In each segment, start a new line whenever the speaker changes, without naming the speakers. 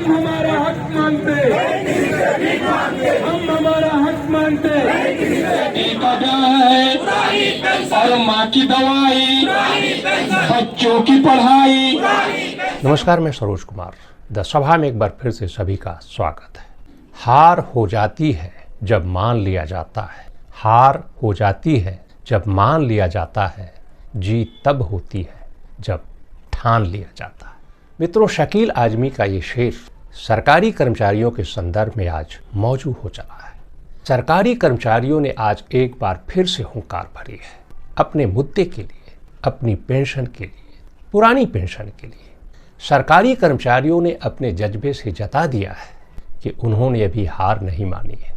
हम हमारा हक मांगते, हम हमारा हक मांगते। और माँ की दवाई, बच्चों की पढ़ाई।
नमस्कार, मैं सरोज कुमार। द सभा में एक बार फिर से सभी का स्वागत है। हार हो जाती है जब मान लिया जाता है, हार हो जाती है जब मान लिया जाता है, जीत तब होती है जब ठान लिया जाता है। मित्रों, शकील आजमी का ये शेर सरकारी कर्मचारियों के संदर्भ में आज मौजू हो चला है। सरकारी कर्मचारियों ने आज एक बार फिर से हुंकार भरी है अपने मुद्दे के लिए, अपनी पेंशन के लिए, पुरानी पेंशन के लिए। सरकारी कर्मचारियों ने अपने जज्बे से जता दिया है कि उन्होंने अभी हार नहीं मानी है।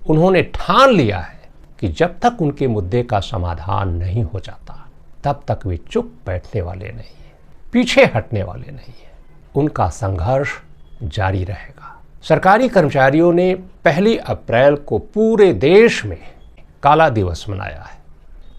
उन्होंने ठान लिया है कि जब तक उनके मुद्दे का समाधान नहीं हो जाता तब तक वे चुप बैठने वाले नहीं हैं, पीछे हटने वाले नहीं हैं। उनका संघर्ष जारी रहेगा। सरकारी कर्मचारियों ने 1 अप्रैल को पूरे देश में काला दिवस मनाया है।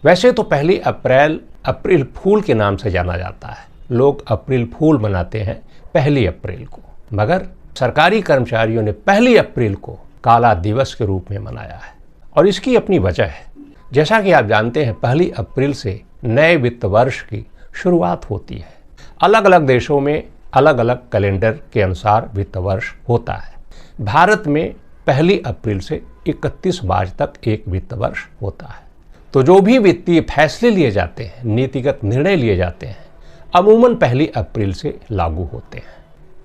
वैसे तो 1 अप्रैल अप्रैल फूल के नाम से जाना जाता है, लोग अप्रैल फूल मनाते हैं 1 अप्रैल को, मगर सरकारी कर्मचारियों ने 1 अप्रैल को काला दिवस के रूप में मनाया है और इसकी अपनी वजह है। जैसा कि आप जानते हैं, 1 अप्रैल से नए वित्त वर्ष की शुरुआत होती है। अलग अलग देशों में अलग अलग कैलेंडर के अनुसार वित्त वर्ष होता है। भारत में 1 अप्रैल से 31 मार्च तक एक वित्त वर्ष होता है। तो जो भी वित्तीय फैसले लिए जाते हैं, नीतिगत निर्णय लिए जाते हैं, अमूमन 1 अप्रैल से लागू होते हैं।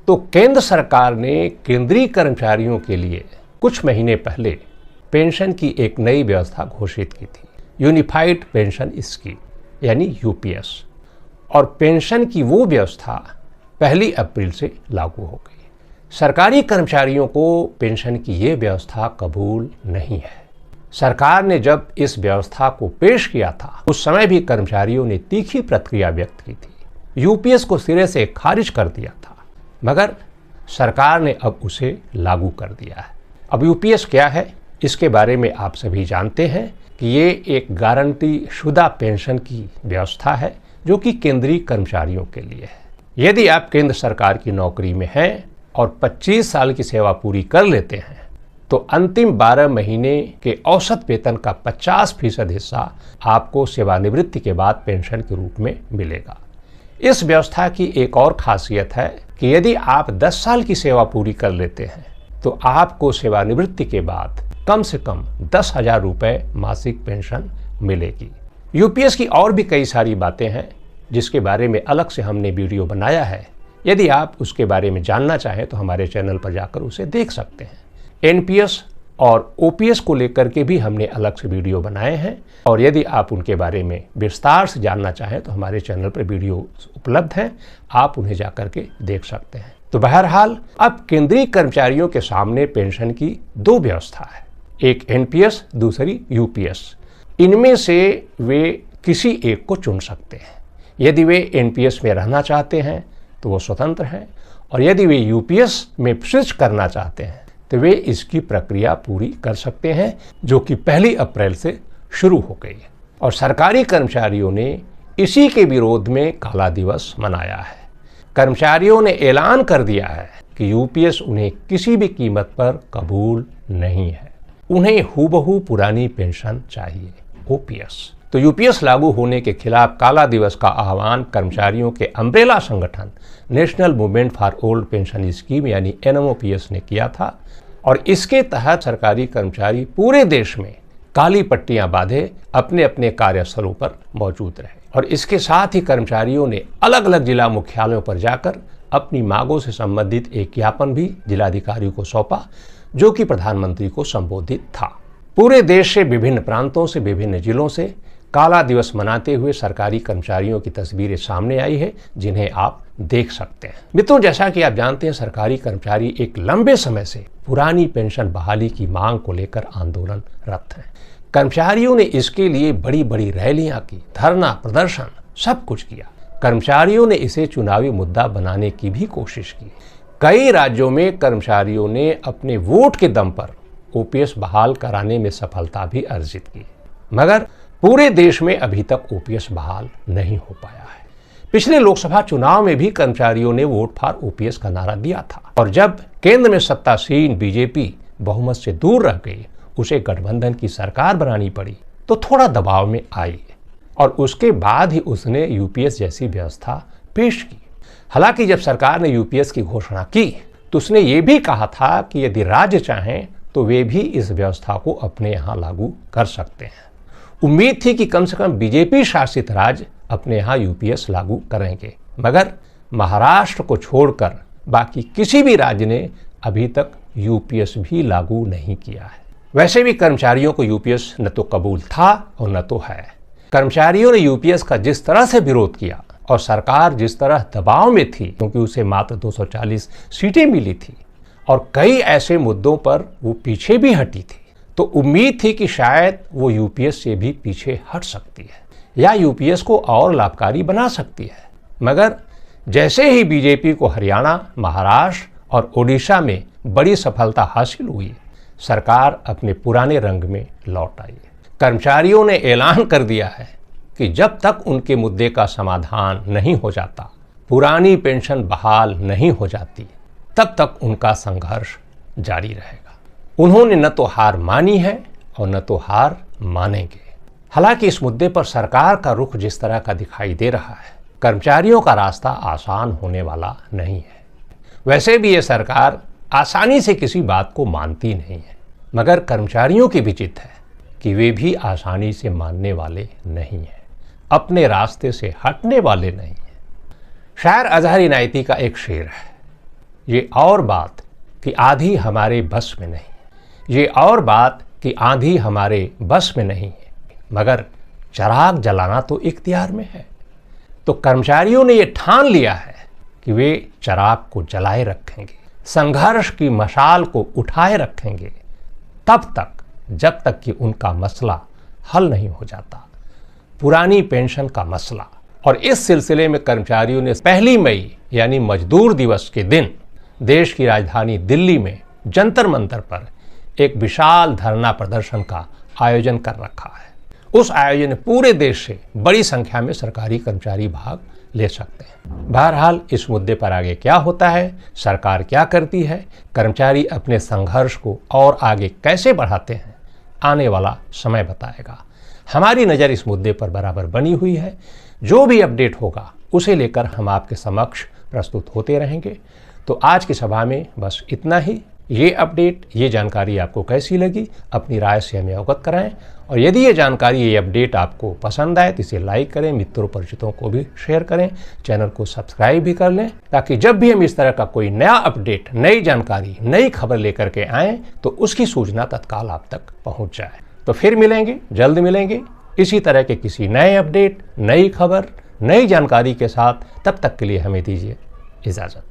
तो केंद्र सरकार ने केंद्रीय कर्मचारियों के लिए कुछ महीने पहले पेंशन की एक नई व्यवस्था घोषित की थी, यूनिफाइड पेंशन स्कीम यानी यूपीएस। और पेंशन की वो व्यवस्था 1 अप्रैल से लागू हो गई। सरकारी कर्मचारियों को पेंशन की ये व्यवस्था कबूल नहीं है। सरकार ने जब इस व्यवस्था को पेश किया था, उस समय भी कर्मचारियों ने तीखी प्रतिक्रिया व्यक्त की थी, यूपीएस को सिरे से खारिज कर दिया था, मगर सरकार ने अब उसे लागू कर दिया है। अब यूपीएस क्या है, इसके बारे में आप सभी जानते हैं कि ये एक गारंटी शुदा पेंशन की व्यवस्था है जो कि केंद्रीय कर्मचारियों के लिए है। यदि आप केंद्र सरकार की नौकरी में हैं और 25 साल की सेवा पूरी कर लेते हैं तो अंतिम 12 महीने के औसत वेतन का 50% हिस्सा आपको सेवानिवृत्ति के बाद पेंशन के रूप में मिलेगा। इस व्यवस्था की एक और खासियत है कि यदि आप 10 साल की सेवा पूरी कर लेते हैं तो आपको सेवानिवृत्ति के बाद कम से कम 10,000 रुपये मासिक पेंशन मिलेगी। यूपीएस की और भी कई सारी बातें हैं जिसके बारे में अलग से हमने वीडियो बनाया है। यदि आप उसके बारे में जानना चाहें तो हमारे चैनल पर जाकर उसे देख सकते हैं। एनपीएस और ओपीएस को लेकर के भी हमने अलग से वीडियो बनाए हैं और यदि आप उनके बारे में विस्तार से जानना चाहें तो हमारे चैनल पर वीडियो उपलब्ध हैं, आप उन्हें जाकर के देख सकते हैं। तो बहरहाल अब केंद्रीय कर्मचारियों के सामने पेंशन की 2 व्यवस्था है, एक एनपीएस, दूसरी यूपीएस। इनमें से वे किसी एक को चुन सकते हैं। यदि वे एनपीएस में रहना चाहते हैं तो वो स्वतंत्र हैं और यदि वे यूपीएस में स्विच करना चाहते हैं तो वे इसकी प्रक्रिया पूरी कर सकते हैं, जो कि 1 अप्रैल से शुरू हो गई है। और सरकारी कर्मचारियों ने इसी के विरोध में काला दिवस मनाया है। कर्मचारियों ने ऐलान कर दिया है कि यूपीएस उन्हें किसी भी कीमत पर कबूल नहीं है, उन्हें हूबहू पुरानी पेंशन चाहिए, ओपीएस। तो यूपीएस लागू होने के खिलाफ काला दिवस का आह्वान कर्मचारियों के अम्ब्रेला संगठन national movement for old pension scheme यानी एनएमओपीएस ने किया था और इसके तहत सरकारी कर्मचारी पूरे देश में काली पट्टियां बांधे अपने अपने कार्यस्थलों पर मौजूद रहे। और इसके साथ ही कर्मचारियों ने अलग अलग जिला मुख्यालयों पर जाकर अपनी मांगों से संबंधित एक ज्ञापन भी जिलाधिकारियों को सौंपा, जो कि प्रधानमंत्री को संबोधित था। पूरे देश से, विभिन्न प्रांतों से, विभिन्न जिलों से काला दिवस मनाते हुए सरकारी कर्मचारियों की तस्वीरें सामने आई है, जिन्हें आप देख सकते हैं। मित्रों, जैसा कि आप जानते हैं, सरकारी कर्मचारी एक लंबे समय से पुरानी पेंशन बहाली की मांग को लेकर आंदोलनरत हैं। कर्मचारियों ने इसके लिए बड़ी बड़ी रैलियां की, धरना प्रदर्शन सब कुछ किया। कर्मचारियों ने इसे चुनावी मुद्दा बनाने की भी कोशिश की। कई राज्यों में कर्मचारियों ने अपने वोट के दम पर ओपीएस बहाल कराने में सफलता भी अर्जित की, मगर पूरे देश में अभी तक ओपीएस बहाल नहीं हो पाया है। पिछले लोकसभा चुनाव में भी कर्मचारियों ने वोट फॉर ओपीएस का नारा दिया था और जब केंद्र में सत्तासीन बीजेपी बहुमत से दूर रह गई, उसे गठबंधन की सरकार बनानी पड़ी तो थोड़ा दबाव में आई और उसके बाद ही उसने यूपीएस जैसी व्यवस्था पेश की। हालांकि जब सरकार ने यूपीएस की घोषणा की तो उसने ये भी कहा था कि यदि राज्य चाहें तो वे भी इस व्यवस्था को अपने यहाँ लागू कर सकते हैं। उम्मीद थी कि कम से कम बीजेपी शासित राज्य अपने यहाँ यूपीएस लागू करेंगे, मगर महाराष्ट्र को छोड़कर बाकी किसी भी राज्य ने अभी तक यूपीएस भी लागू नहीं किया है। वैसे भी कर्मचारियों को यूपीएस न तो कबूल था और न तो है। कर्मचारियों ने यूपीएस का जिस तरह से विरोध किया और सरकार जिस तरह दबाव में थी, क्योंकि उसे मात्र 240 सीटें मिली थी और कई ऐसे मुद्दों पर वो पीछे भी हटी थी, तो उम्मीद थी कि शायद वो यूपीएस से भी पीछे हट सकती है या यूपीएस को और लाभकारी बना सकती है। मगर जैसे ही बीजेपी को हरियाणा, महाराष्ट्र और ओडिशा में बड़ी सफलता हासिल हुई, सरकार अपने पुराने रंग में लौट आई। कर्मचारियों ने ऐलान कर दिया है कि जब तक उनके मुद्दे का समाधान नहीं हो जाता, पुरानी पेंशन बहाल नहीं हो जाती, तब तक उनका संघर्ष जारी रहेगा। उन्होंने न तो हार मानी है और न तो हार मानेंगे। हालांकि इस मुद्दे पर सरकार का रुख जिस तरह का दिखाई दे रहा है, कर्मचारियों का रास्ता आसान होने वाला नहीं है। वैसे भी ये सरकार आसानी से किसी बात को मानती नहीं है, मगर कर्मचारियों की भी जिद है कि वे भी आसानी से मानने वाले नहीं हैं, अपने रास्ते से हटने वाले नहीं हैं। शायर अजहर इनायती का एक शेर है, ये और बात कि आधी हमारे बस में नहीं, ये और बात कि आंधी हमारे बस में नहीं है, मगर चिराग जलाना तो इख्तियार में है। तो कर्मचारियों ने ये ठान लिया है कि वे चिराग को जलाए रखेंगे, संघर्ष की मशाल को उठाए रखेंगे, तब तक जब तक कि उनका मसला हल नहीं हो जाता, पुरानी पेंशन का मसला। और इस सिलसिले में कर्मचारियों ने 1 मई यानी मजदूर दिवस के दिन देश की राजधानी दिल्ली में जंतर मंतर पर एक विशाल धरना प्रदर्शन का आयोजन कर रखा है। उस आयोजन में पूरे देश से बड़ी संख्या में सरकारी कर्मचारी भाग ले सकते हैं। बहरहाल इस मुद्दे पर आगे क्या होता है, सरकार क्या करती है, कर्मचारी अपने संघर्ष को और आगे कैसे बढ़ाते हैं, आने वाला समय बताएगा। हमारी नज़र इस मुद्दे पर बराबर बनी हुई है। जो भी अपडेट होगा उसे लेकर हम आपके समक्ष प्रस्तुत होते रहेंगे। तो आज की सभा में बस इतना ही। ये अपडेट, ये जानकारी आपको कैसी लगी, अपनी राय से हमें अवगत कराएं और यदि ये जानकारी, ये अपडेट आपको पसंद आए तो इसे लाइक करें, मित्रों परिचितों को भी शेयर करें, चैनल को सब्सक्राइब भी कर लें, ताकि जब भी हम इस तरह का कोई नया अपडेट, नई जानकारी, नई खबर लेकर के आएँ तो उसकी सूचना तत्काल आप तक पहुँच जाए। तो फिर मिलेंगे, जल्द मिलेंगे इसी तरह के किसी नए अपडेट, नई खबर, नई जानकारी के साथ। तब तक के लिए हमें दीजिए इजाज़त।